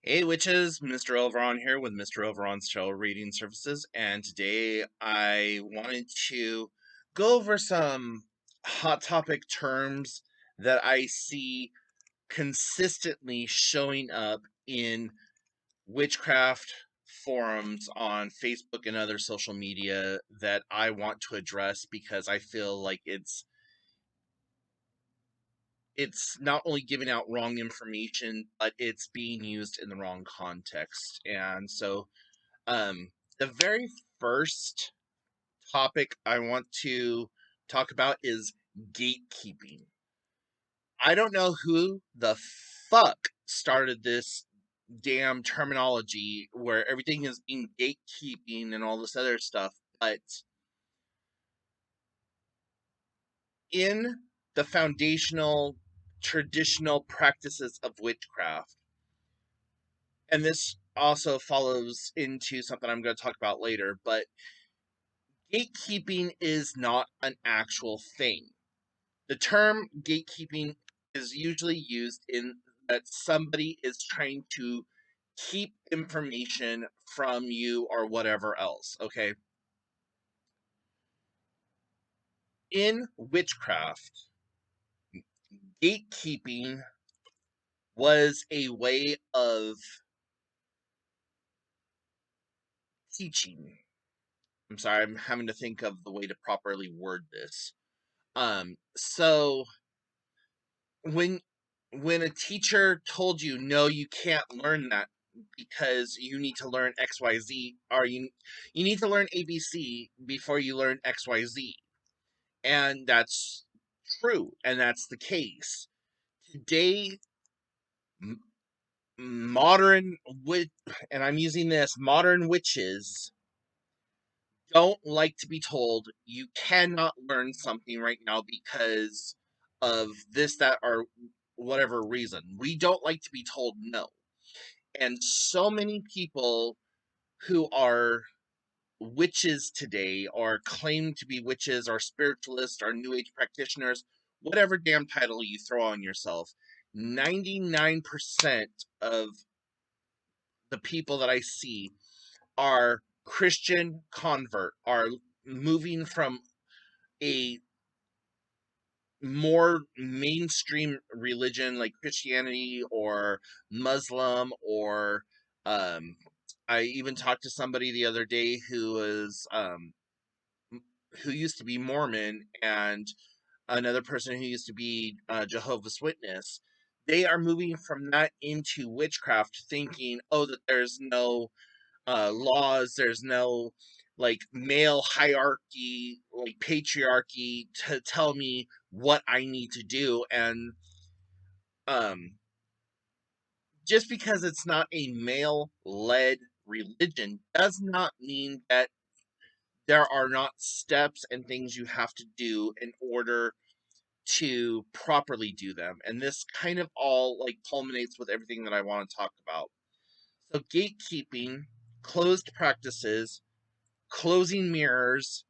Hey witches, Mr. Overon here with Mr. Overon's Tarot Reading Services, and today I wanted to go over some hot topic terms that I see consistently showing up in witchcraft forums on Facebook and other social media that I want to address because I feel like it's not only giving out wrong information, but it's being used in the wrong context. And so the very first topic I want to talk about is gatekeeping. I don't know who the fuck started this damn terminology where everything is being gatekeeping and all this other stuff, but in the foundational traditional practices of witchcraft, and this also follows into something I'm going to talk about later, but gatekeeping is not an actual thing. The term gatekeeping is usually used in that somebody is trying to keep information from you or whatever else, okay? In witchcraft, gatekeeping was a way of teaching. I'm sorry, I'm having to think of the way to properly word this. So when when a teacher told you no, you can't learn that because you need to learn XYZ, or you need to learn ABC before you learn XYZ. And that's true, and that's the case. Today, modern witch, and I'm using this, modern witches don't like to be told you cannot learn something right now because of this, that, or whatever reason. We don't like to be told no. And so many people who are witches today, or claim to be witches, or spiritualists, or new age practitioners, whatever damn title you throw on yourself, 99% of the people that I see are Christian convert, are moving from a more mainstream religion like Christianity or Muslim, or um I even talked to somebody the other day who was who used to be Mormon, and another person who used to be Jehovah's Witness. They are moving from that into witchcraft, thinking, oh, that there's no laws, there's no like male hierarchy, like patriarchy to tell me what I need to do. And um, just because it's not a male led religion does not mean that there are not steps and things you have to do in order to properly do them. And this kind of all like culminates with everything that I want to talk about. So gatekeeping, closed practices, closing mirrors,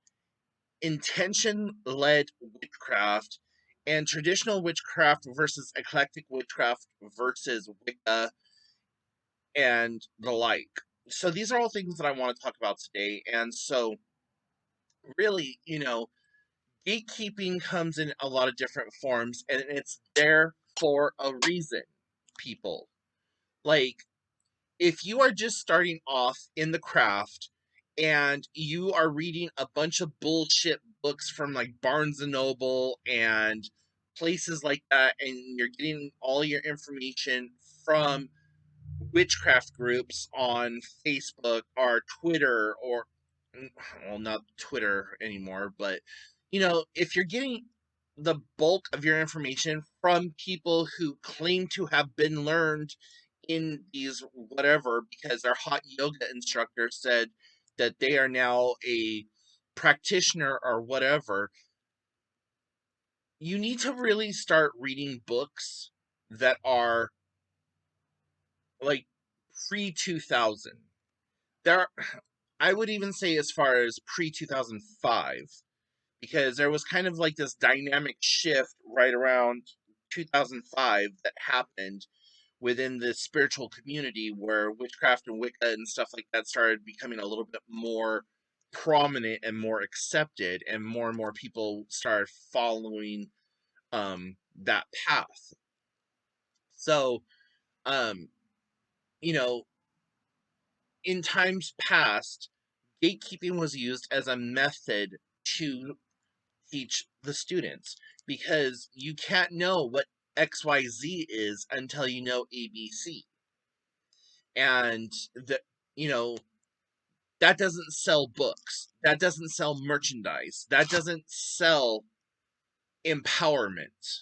intention-led witchcraft, and traditional witchcraft versus eclectic witchcraft versus Wicca, and the like. So these are all things that I want to talk about today. And so really, gatekeeping comes in a lot of different forms, and it's there for a reason, people. Like, if you are just starting off in the craft and you are reading a bunch of bullshit books from like Barnes and Noble and places like that, and you're getting all your information from witchcraft groups on Facebook or Twitter, or well, not Twitter anymore, but if you're getting the bulk of your information from people who claim to have been learned in these whatever because their hot yoga instructor said that they are now a practitioner or whatever, you need to really start reading books that are like pre 2000. There, I would even say as far as pre 2005, because there was kind of like this dynamic shift right around 2005 that happened within the spiritual community where witchcraft and Wicca and stuff like that started becoming a little bit more prominent and more accepted, and more people started following that path. So, um, you know, in times past, gatekeeping was used as a method to teach the students, because you can't know what XYZ is until you know ABC. And the you know that doesn't sell books. That doesn't sell merchandise. That doesn't sell empowerment.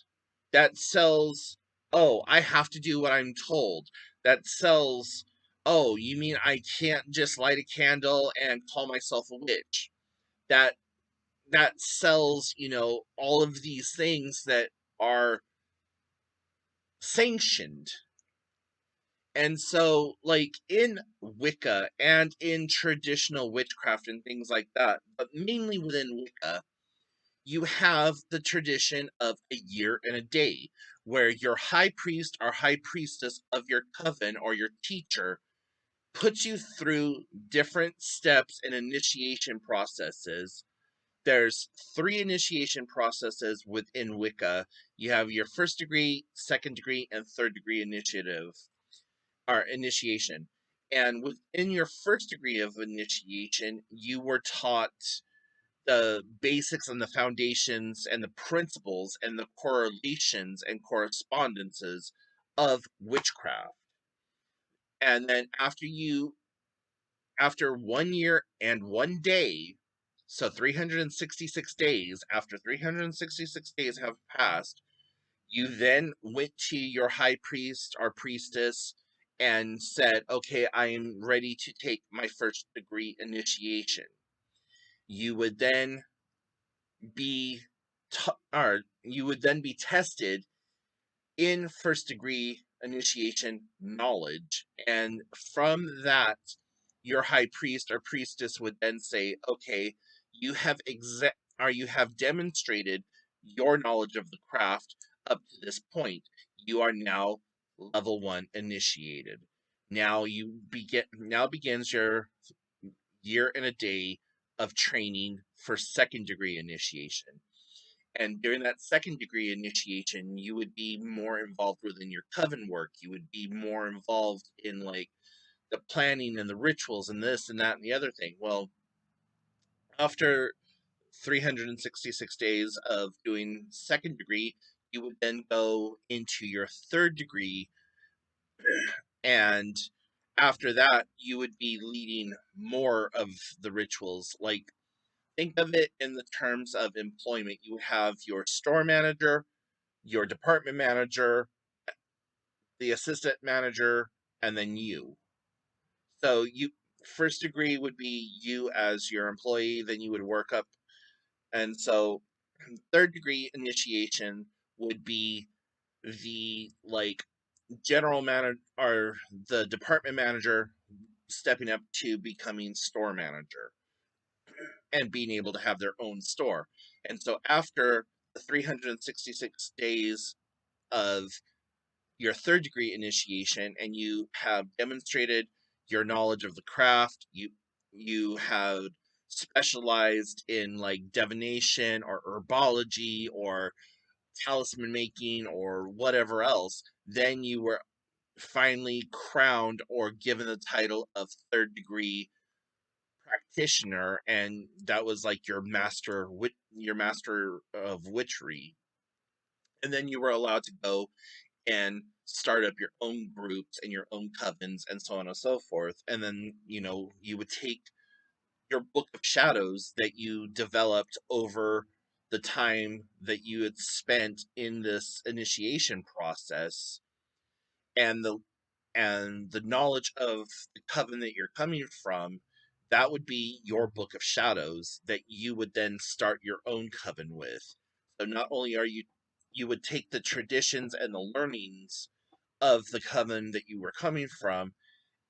That sells, oh, I have to do what I'm told. That sells, oh, you mean I can't just light a candle and call myself a witch? That that sells, all of these things that are sanctioned. And so, like in Wicca and in traditional witchcraft and things like that, but mainly within Wicca, you have the tradition of a year and a day, where your high priest or high priestess of your coven or your teacher puts you through different steps and initiation processes. There's three initiation processes within Wicca. You have your first degree, second degree, and third degree initiation. And within your first degree of initiation, you were taught the basics and the foundations and the principles and the correlations and correspondences of witchcraft. And then after 1 year and 1 day, so 366 days, after 366 days have passed, you then went to your high priest or priestess and said, okay, I am ready to take my first degree initiation. You would then be or you would then be tested in first degree initiation knowledge, and from that your high priest or priestess would then say, okay, you have demonstrated your knowledge of the craft up to this point. You are now level 1 initiated. Now begins your year and a day of training for second degree initiation. And during that second degree initiation, you would be more involved within your coven work. You would be more involved in like the planning and the rituals and this and that and the other thing. Well, after 366 days of doing second degree, you would then go into your third degree. And after that, you would be leading more of the rituals. Like, think of it in the terms of employment. You have your store manager, your department manager, the assistant manager, and then you. So first degree would be you as your employee, then you would work up. And so third degree initiation would be the like general manager or the department manager stepping up to becoming store manager and being able to have their own store. And so after the 366 days of your third degree initiation and you have demonstrated your knowledge of the craft, you have specialized in like divination or herbology or talisman making or whatever else, then you were finally crowned or given the title of third degree practitioner, and that was like your master of witchery. And then you were allowed to go and start up your own groups and your own covens and so on and so forth. And then, you would take your book of shadows that you developed over the time that you had spent in this initiation process, and the knowledge of the coven that you're coming from, that would be your book of shadows that you would then start your own coven with. So not only are you would take the traditions and the learnings of the coven that you were coming from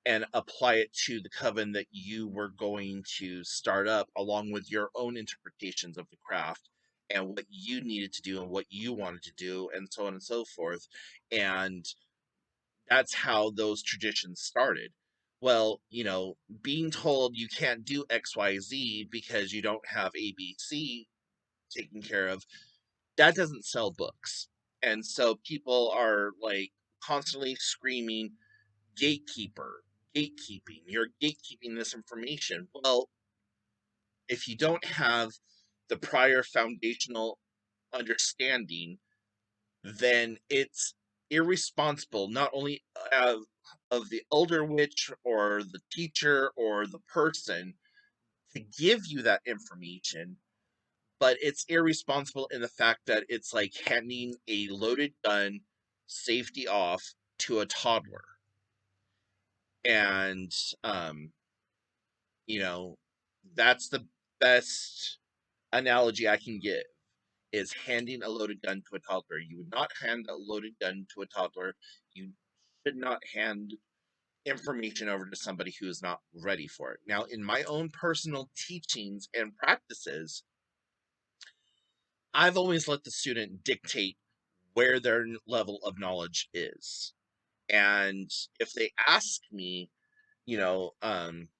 and apply it to the coven that you were going to start up, along with your own interpretations of the craft and what you needed to do and what you wanted to do, and so on and so forth. And that's how those traditions started. Well, being told you can't do XYZ because you don't have ABC taken care of, that doesn't sell books. And so people are like constantly screaming, gatekeeper, gatekeeping, you're gatekeeping this information. Well, if you don't have the prior foundational understanding, then it's irresponsible not only of the elder witch or the teacher or the person to give you that information, but it's irresponsible in the fact that it's like handing a loaded gun, safety off, to a toddler. And you know, that's the best analogy I can give, is handing a loaded gun to a toddler. You would not hand a loaded gun to a toddler. You should not hand information over to somebody who is not ready for it. Now, in my own personal teachings and practices, I've always let the student dictate where their level of knowledge is. And if they ask me, you know, can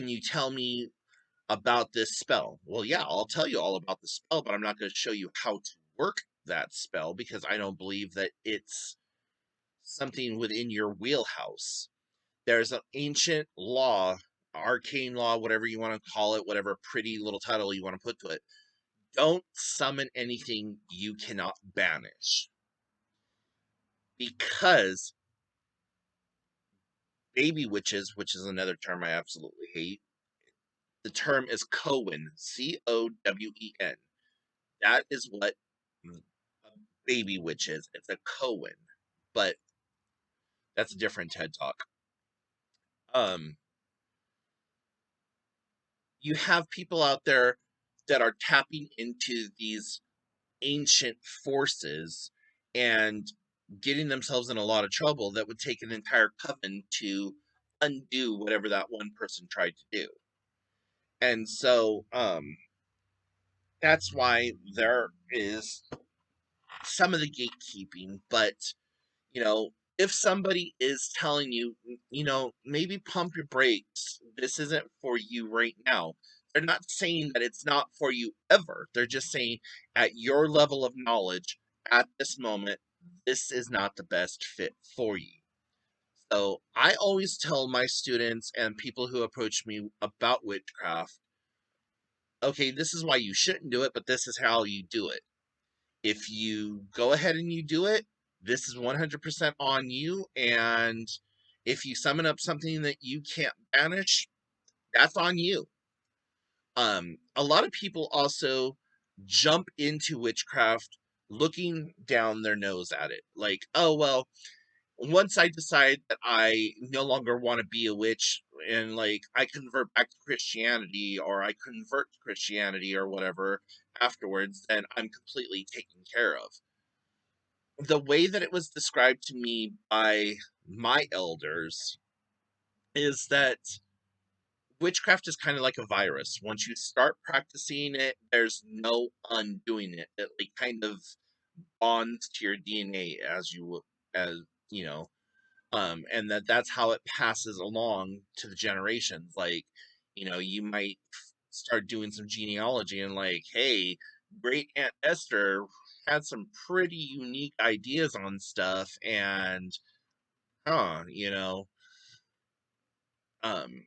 you tell me about this spell? Well, yeah, I'll tell you all about the spell, but I'm not going to show you how to work that spell because I don't believe that it's something within your wheelhouse. There's an ancient law, arcane law, whatever you want to call it, whatever pretty little title you want to put to it. Don't summon anything you cannot banish. Because baby witches, which is another term I absolutely hate, the term is Cowen, Cowen. That is what a baby witch is. It's a Cohen, but that's a different TED talk. Um, you have people out there that are tapping into these ancient forces and getting themselves in a lot of trouble that would take an entire coven to undo whatever that one person tried to do. And so that's why there is some of the gatekeeping, but if somebody is telling you, maybe pump your brakes, this isn't for you right now. They're not saying that it's not for you ever. They're just saying at your level of knowledge at this moment, this is not the best fit for you. So I always tell my students and people who approach me about witchcraft, okay, this is why you shouldn't do it, but this is how you do it. If you go ahead and you do it, this is 100% on you. And if you summon up something that you can't banish, that's on you. A lot of people also jump into witchcraft looking down their nose at it. Like, oh, well, once I decide that I no longer want to be a witch and like I convert back to Christianity or I convert to Christianity or whatever afterwards, then I'm completely taken care of. The way that it was described to me by my elders is that witchcraft is kind of like a virus. Once you start practicing it, there's no undoing it. It like kind of bonds to your DNA as you know, and that's how it passes along to the generations. Like, you might start doing some genealogy and like, hey, great Aunt Esther had some pretty unique ideas on stuff, and huh, um,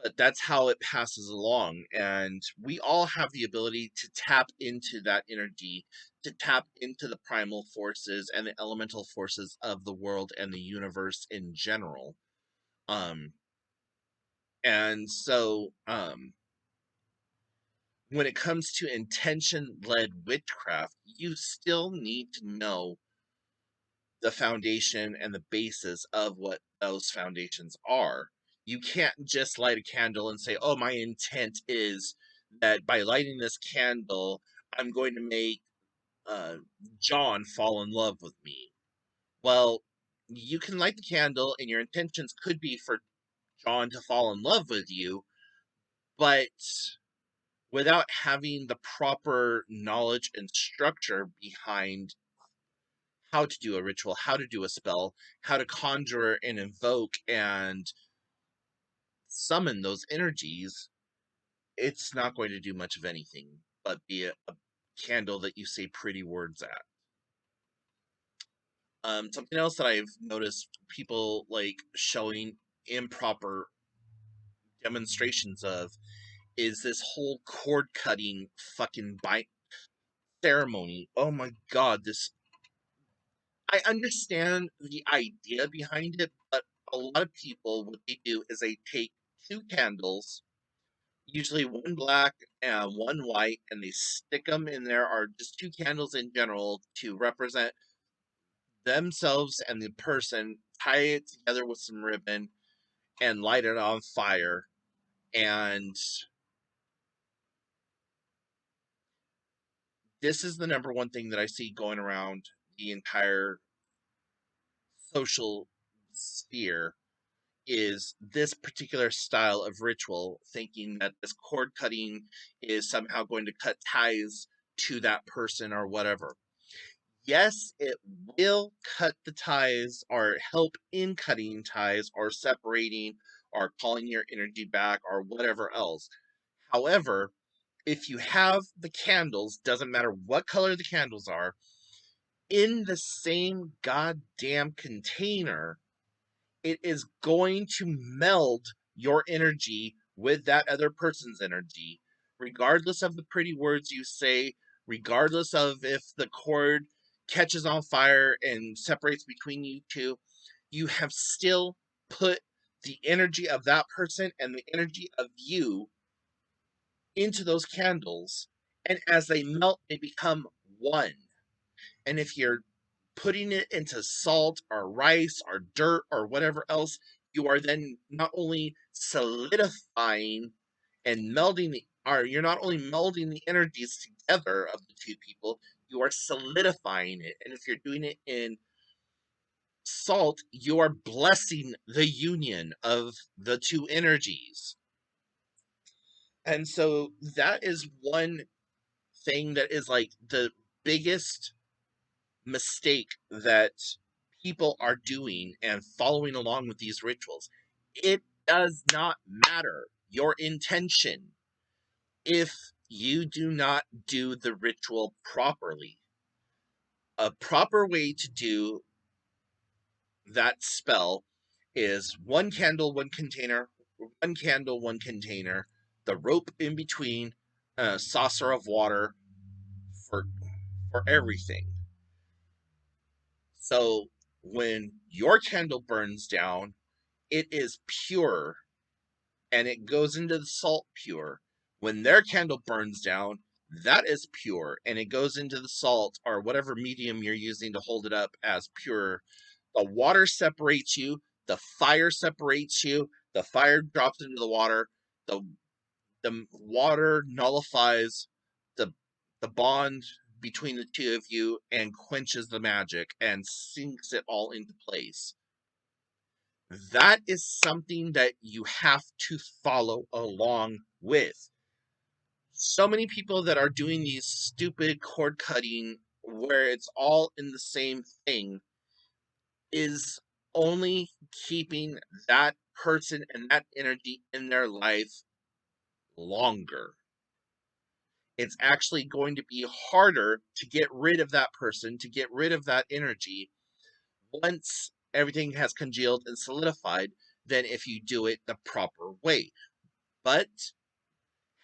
but that's how it passes along, and we all have the ability to tap into that energy, to tap into the primal forces and the elemental forces of the world and the universe in general. Um, and so, when it comes to intention-led witchcraft, you still need to know the foundation and the basis of what those foundations are. You can't just light a candle and say, oh, my intent is that by lighting this candle, I'm going to make uh, John fall in love with me. Well, you can light the candle, and your intentions could be for John to fall in love with you, but without having the proper knowledge and structure behind how to do a ritual, how to do a spell, how to conjure and invoke and summon those energies, it's not going to do much of anything but be a candle that you say pretty words at. Something else that I've noticed people like showing improper demonstrations of is this whole cord cutting fucking bite ceremony. Oh my god, this I understand the idea behind it, but a lot of people what they do is they take two candles, usually one black and one white, and they stick them in there, or just two candles in general to represent themselves and the person, tie it together with some ribbon and light it on fire. And this is the number one thing that I see going around the entire social sphere is this particular style of ritual, thinking that this cord cutting is somehow going to cut ties to that person or whatever. Yes, it will cut the ties or help in cutting ties or separating or calling your energy back or whatever else. However, if you have the candles, doesn't matter what color the candles are, in the same goddamn container, it is going to meld your energy with that other person's energy, regardless of the pretty words you say, regardless of if the cord catches on fire and separates between you two. You have still put the energy of that person and the energy of you into those candles, and as they melt, they become one. And if you're putting it into salt or rice or dirt or whatever else, you are then not only solidifying and melding the or you're not only melding the energies together of the two people, you are solidifying it. And if you're doing it in salt, you are blessing the union of the two energies. And so that is one thing that is like the biggest mistake that people are doing and following along with these rituals. It does not matter your intention if you do not do the ritual properly. A proper way to do that spell is one candle, one candle, one container, the rope in between, a saucer of water for for everything. So when your candle burns down, it is pure and it goes into the salt pure. When their candle burns down, that is pure and it goes into the salt or whatever medium you're using to hold it up as pure. The water separates you, the fire separates you, the fire drops into the water, the the water nullifies the the bond between the two of you and quenches the magic and sinks it all into place. That is something that you have to follow along with. So many people that are doing these stupid cord cutting where it's all in the same thing is only keeping that person and that energy in their life longer. It's actually going to be harder to get rid of that person, to get rid of that energy once everything has congealed and solidified than if you do it the proper way. But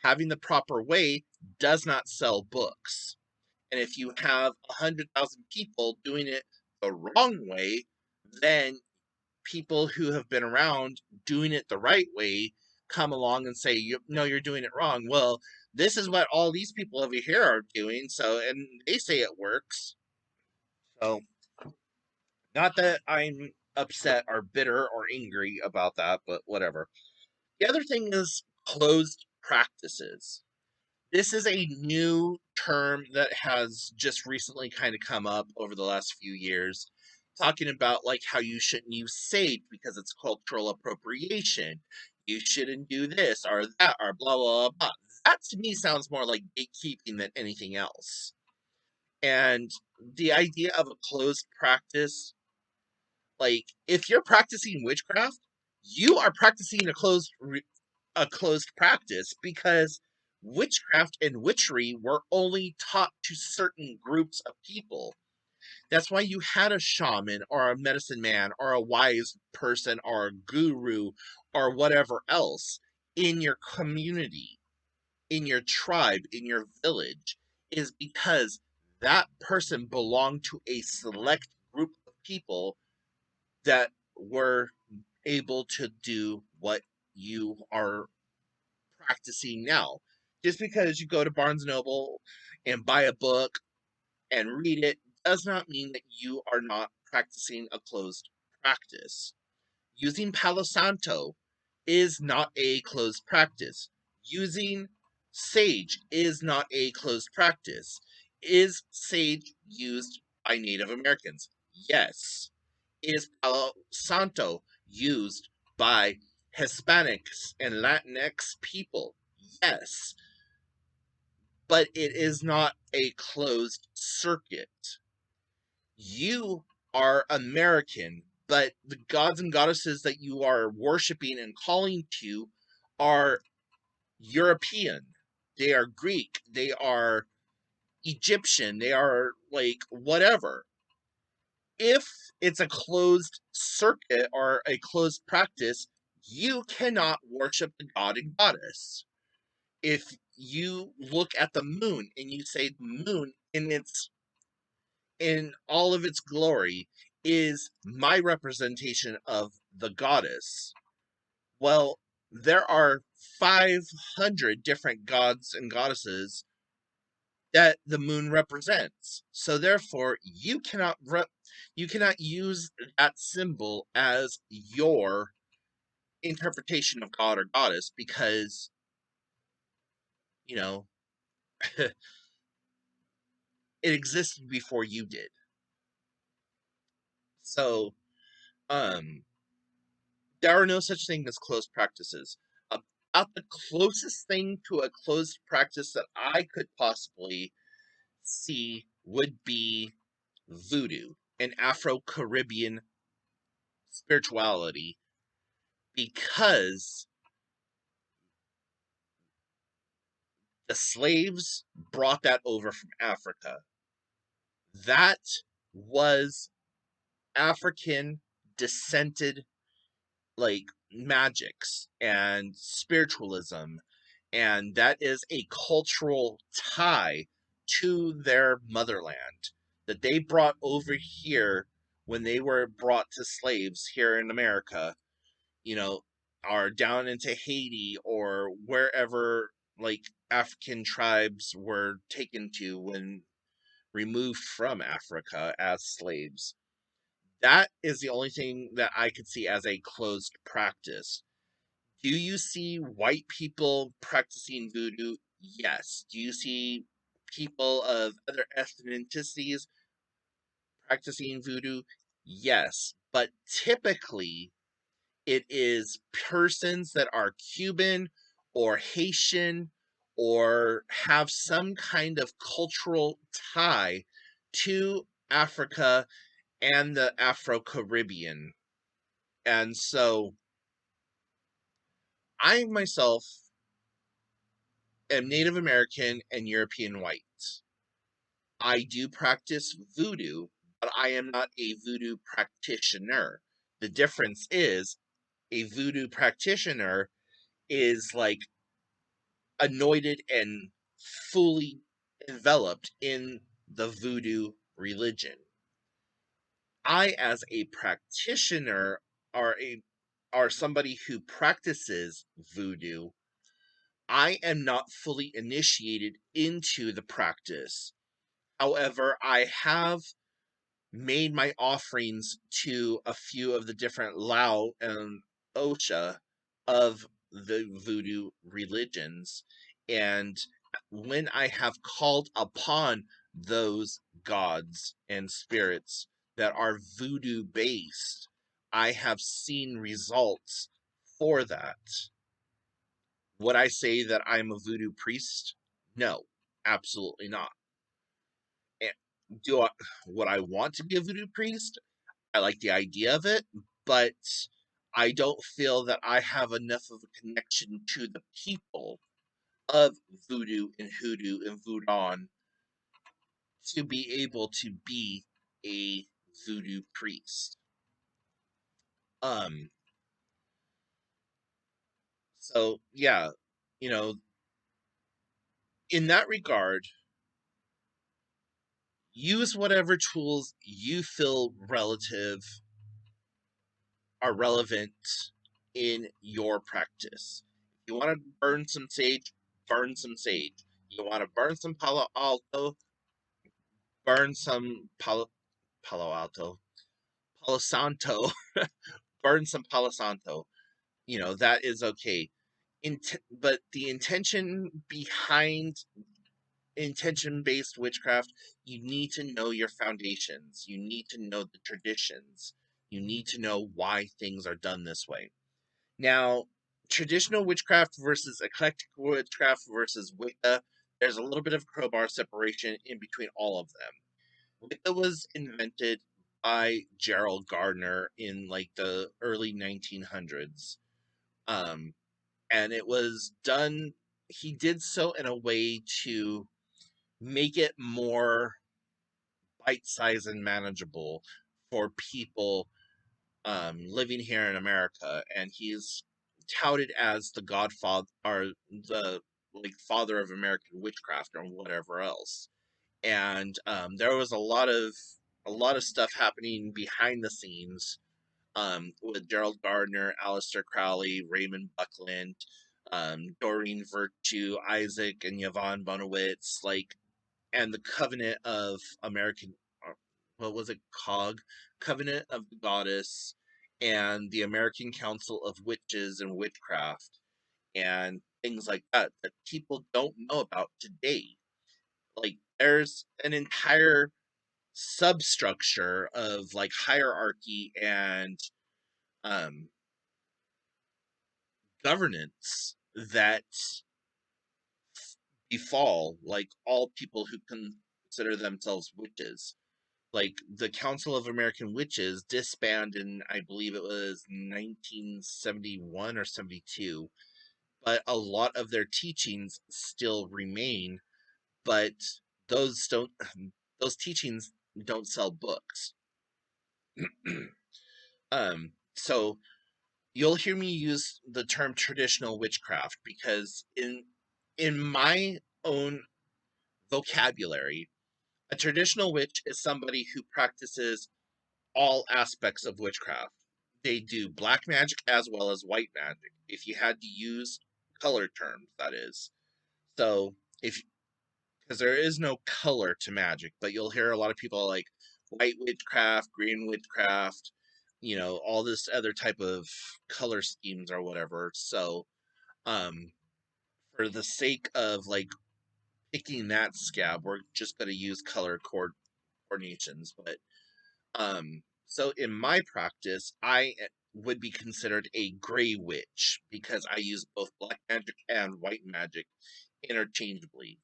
having the proper way does not sell books. And if you have 100,000 people doing it the wrong way, then people who have been around doing it the right way come along and say, no, you're doing it wrong. Well, this is what all these people over here are doing. So, and they say it works. So, not that I'm upset or bitter or angry about that, but whatever. The other thing is closed practices. This is a new term that has just recently kind of come up over the last few years, talking about like how you shouldn't use sage because it's cultural appropriation. You shouldn't do this or that or blah blah blah. That to me sounds more like gatekeeping than anything else. And the idea of a closed practice, like if you're practicing witchcraft, you are practicing a closed practice because witchcraft and witchery were only taught to certain groups of people. That's why you had a shaman or a medicine man or a wise person or a guru or whatever else in your community, in your tribe, in your village, is because that person belonged to a select group of people that were able to do what you are practicing now. Just because you go to Barnes Noble and buy a book and read it does not mean that you are not practicing a closed practice. Using Palo Santo is not a closed practice. Using sage is not a closed practice. Is sage used by Native Americans? Yes. Is Palo Santo used by Hispanics and Latinx people? Yes, but it is not a closed circuit. You are American, but the gods and goddesses that you are worshiping and calling to are European. They are Greek. They are Egyptian. They are like whatever. If it's a closed circuit or a closed practice, you cannot worship the god and goddess. If you look at the moon and you say the moon in all of its glory is my representation of the goddess, well, there are 500 different gods and goddesses that the moon represents. So therefore, you cannot use that symbol as your interpretation of god or goddess because, you know, it existed before you did. So, um there are no such thing as closed practices. About the closest thing to a closed practice that I could possibly see would be voodoo, an Afro-Caribbean spirituality, because the slaves brought that over from Africa. That was African descended like magics and spiritualism, and that is a cultural tie to their motherland that they brought over here when they were brought to slaves here in America, you know, or down into Haiti or wherever like African tribes were taken to when removed from Africa as slaves. That is the only thing that I could see as a closed practice. Do you see white people practicing voodoo? Yes. Do you see people of other ethnicities practicing voodoo? Yes. But typically, it is persons that are Cuban or Haitian or have some kind of cultural tie to Africa and the Afro Caribbean. And so I myself am Native American and European white. I do practice voodoo, but I am not a voodoo practitioner. The difference is a voodoo practitioner is like anointed and fully enveloped in the voodoo religion. I, as a practitioner, are a are somebody who practices voodoo. I am not fully initiated into the practice. However, I have made my offerings to a few of the different Lao and Osha of the voodoo religions. And when I have called upon those gods and spirits that are voodoo based, I have seen results for that. Would I say that I'm a voodoo priest? No, absolutely not. And do I would I want to be a voodoo priest? I like the idea of it, but I don't feel that I have enough of a connection to the people of voodoo and hoodoo and voodoo to be able to be a voodoo priest. Um, so yeah, you know, in that regard, use whatever tools you feel are relevant in your practice. If you want to burn some sage, burn some sage. You want to burn some Palo Alto, burn some Palo Alto, Palo Santo, burn some Palo Santo. That is okay. But the intention based witchcraft, you need to know your foundations. You need to know the traditions. You need to know why things are done this way. Now, traditional witchcraft versus eclectic witchcraft versus Wicca, there's a little bit of crowbar separation in between all of them. Wicca was invented by Gerald Gardner in like the early 1900s. Um, and it was done, he did so in a way to make it more bite-sized and manageable for people living here in America, and he's touted as the godfather or the like father of American witchcraft or whatever else. And there was a lot of stuff happening behind the scenes with Gerald Gardner, Aleister Crowley, Raymond Buckland, Doreen Virtue, Isaac and Yvonne Bonowitz, like, and the Covenant of American, what was it, COG, Covenant of the Goddess, and the American Council of Witches and Witchcraft, and things like that people don't know about today. Like, there's an entire substructure of like hierarchy and um, governance that befall like all people who consider themselves witches. Like, the Council of American Witches disbanded in, I believe it was 1971 or 72, but a lot of their teachings still remain, but those don't those teachings don't sell books. So you'll hear me use the term traditional witchcraft because in my own vocabulary, a traditional witch is somebody who practices all aspects of witchcraft. They do black magic as well as white magic. If you had to use color terms, that is. So, if because there is no color to magic, but you'll hear a lot of people like white witchcraft, green witchcraft, all this other type of color schemes or whatever. So, um, for the sake of like picking that scab, we're just going to use color coordinations. But so in my practice, I would be considered a gray witch because I use both black magic and white magic interchangeably.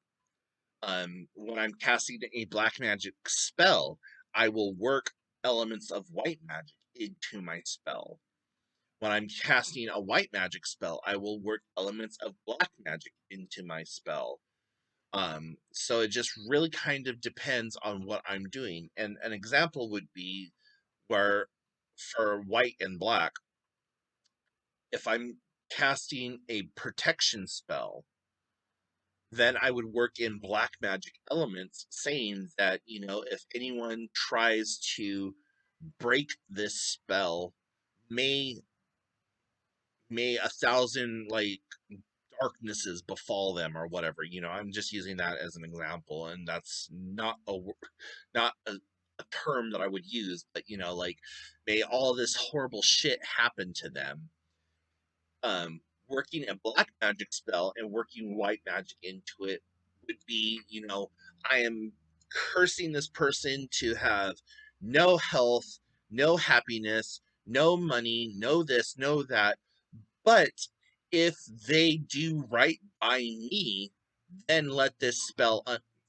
When I'm casting a black magic spell, I will work elements of white magic into my spell. When I'm casting a white magic spell, I will work elements of black magic into my spell. So it just really kind of depends on what I'm doing. And an example would be where for white and black, if I'm casting a protection spell, then I would work in black magic elements, saying that, if anyone tries to break this spell, may may a thousand like darknesses befall them or whatever. I'm just using that as an example, and that's not a term that I would use, but like, may all this horrible shit happen to them. Working a black magic spell and working white magic into it would be, I am cursing this person to have no health, no happiness, no money, no this, no that. But if they do right by me, then let this spell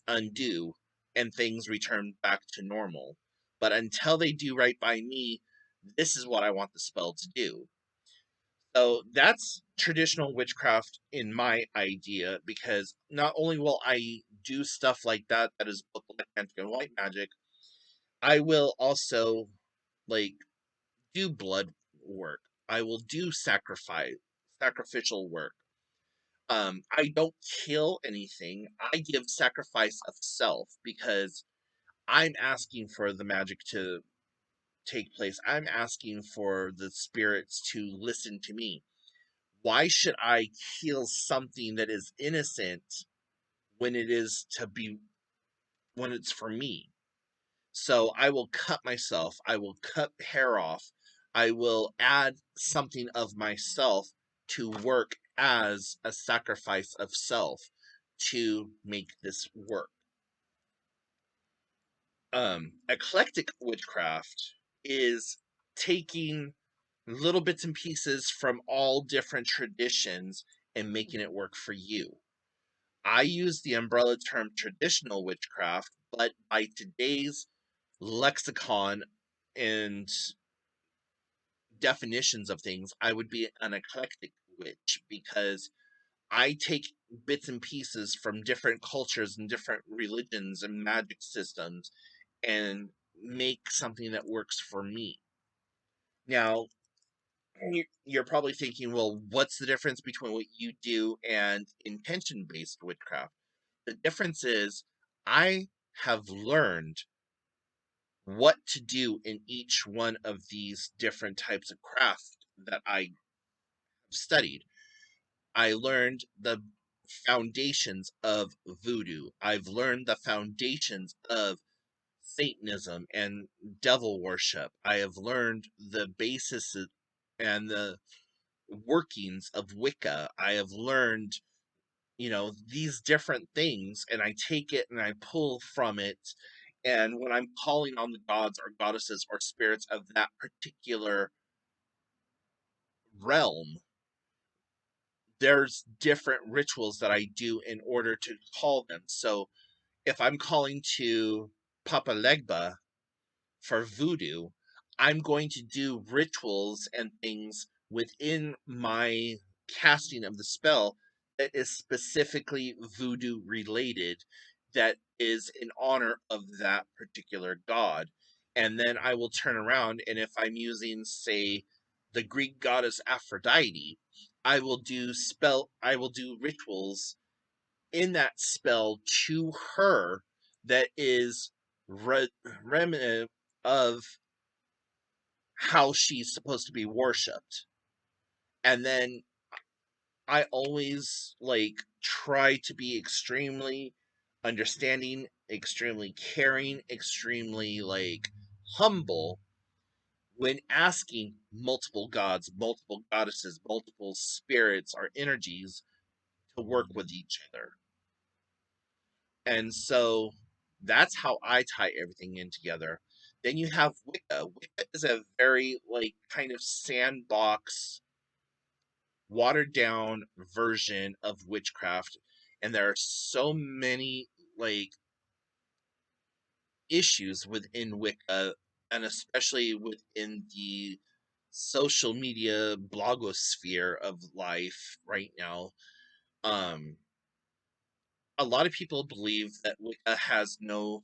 undo and things return back to normal. But until they do right by me, this is what I want the spell to do. So that's traditional witchcraft in my idea, because not only will I do stuff like that, that is both black magic and white magic, I will also like do blood work. I will do sacrificial work. I don't kill anything. I give sacrifice of self because I'm asking for the magic to take place. I'm asking for the spirits to listen to me. Why should I kill something that is innocent when it is to be when it's for me? So I will cut myself, I will cut hair off, I will add something of myself to work as a sacrifice of self to make this work. Eclectic witchcraft is taking little bits and pieces from all different traditions and making it work for you. I use the umbrella term traditional witchcraft, but by today's lexicon and definitions of things, I would be an eclectic witch because I take bits and pieces from different cultures and different religions and magic systems and make something that works for me. Now, you're probably thinking, well, what's the difference between what you do and intention based witchcraft? The difference is I have learned what to do in each one of these different types of craft that I studied. I learned the foundations of voodoo. I've learned the foundations of Satanism and devil worship. I have learned the basis and the workings of Wicca. I have learned, these different things, and I take it and I pull from it. And when I'm calling on the gods or goddesses or spirits of that particular realm, there's different rituals that I do in order to call them. So if I'm calling to Papa Legba for voodoo, I'm going to do rituals and things within my casting of the spell that is specifically voodoo related, that is in honor of that particular god. And then I will turn around, and if I'm using, say, the Greek goddess Aphrodite, I will do rituals in that spell to her that is remnant of how she's supposed to be worshipped. And then I always try to be extremely understanding, extremely caring, extremely humble when asking multiple gods, multiple goddesses, multiple spirits or energies to work with each other. And so that's how I tie everything in together. Then you have Wicca. Wicca is a very kind of sandbox, watered down version of witchcraft, and there are so many like issues within Wicca, and especially within the social media blogosphere of life right now. Um, a lot of people believe that Wicca has no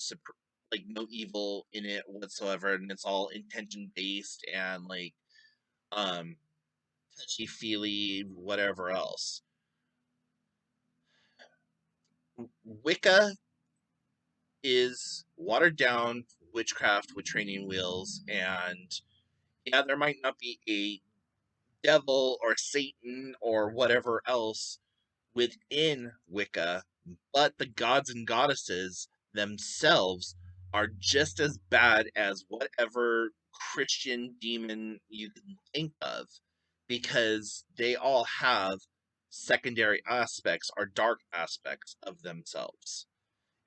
evil in it whatsoever, and it's all intention based and um touchy feely, whatever else. Wicca is watered down witchcraft with training wheels, and yeah, there might not be a devil or Satan or whatever else within Wicca, but the gods and goddesses themselves are just as bad as whatever Christian demon you can think of, because they all have secondary aspects or dark aspects of themselves.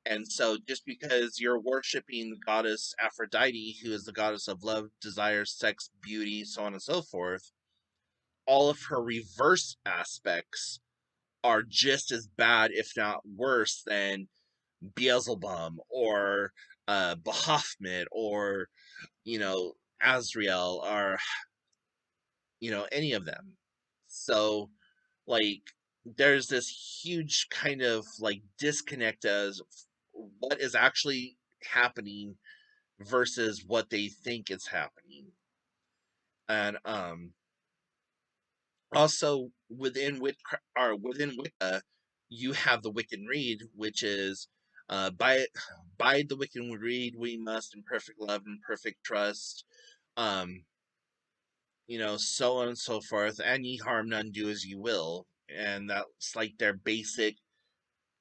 And so, just because you're worshiping the goddess Aphrodite, who is the goddess of love, desire, sex, beauty, so on and so forth, all of her reverse aspects are just as bad, if not worse, than Beelzebub or Baphomet or, Azrael or, any of them. So, like, there's this huge kind of like disconnect as what is actually happening versus what they think is happening. And also within Wicca, you have the Wiccan Rede, which is by the Wiccan Rede we must in perfect love and perfect trust, um, so on and so forth, and ye harm none, do as you will. And that's like their basic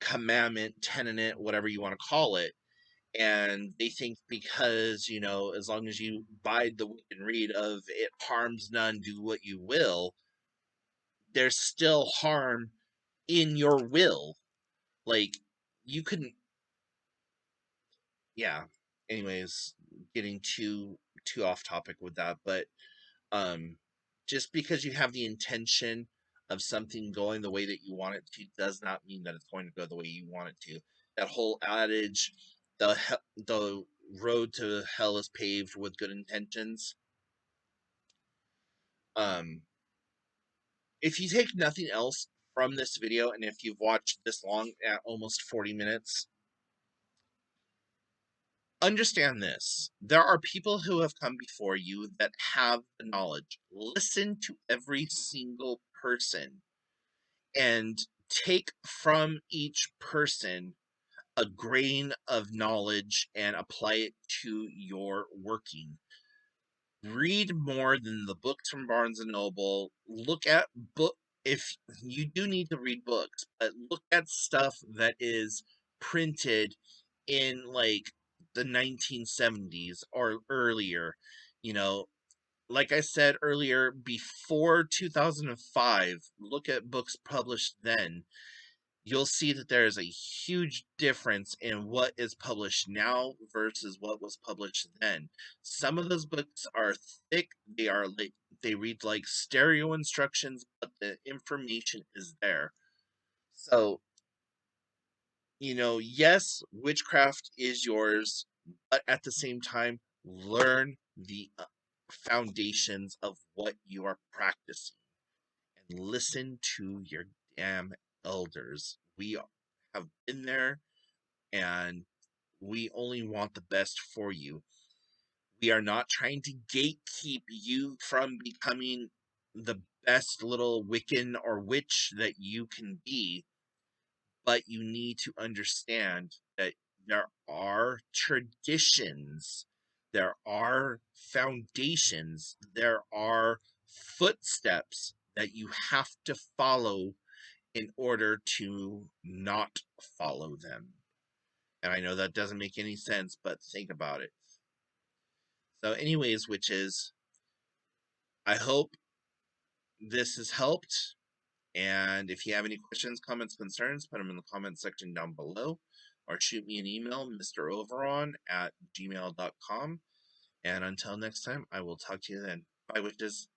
commandment, tenet, whatever you want to call it. And they think because, as long as you bide the Wiccan Rede of it harms none, do what you will, there's still harm in your will. Like, you couldn't, yeah. Anyways, getting too off topic with that, but um, just because you have the intention of something going the way that you want it to does not mean that it's going to go the way you want it to. That whole adage, the road to hell is paved with good intentions. Um, if you take nothing else from this video, and if you've watched this long at almost 40 minutes, understand this. There are people who have come before you that have the knowledge. Listen to every single person and take from each person a grain of knowledge and apply it to your working. Read more than the books from Barnes and Noble. Look at book if you do need to read books, but look at stuff that is printed in like the 1970s or earlier. You know, like I said earlier, before 2005, look at books published then. You'll see that there is a huge difference in what is published now versus what was published then. Some of those books are thick, they read like stereo instructions, but the information is there. So, yes, witchcraft is yours, but at the same time, learn the foundations of what you are practicing and listen to your damn elders. We have been there and we only want the best for you. We are not trying to gatekeep you from becoming the best little Wiccan or witch that you can be, but you need to understand that there are traditions, there are foundations, there are footsteps that you have to follow in order to not follow them. And I know that doesn't make any sense, but think about it. So, anyways, witches, I hope this has helped. And if you have any questions, comments, concerns, put them in the comment section down below or shoot me an email, mroveron@gmail.com. And until next time, I will talk to you then. Bye, witches.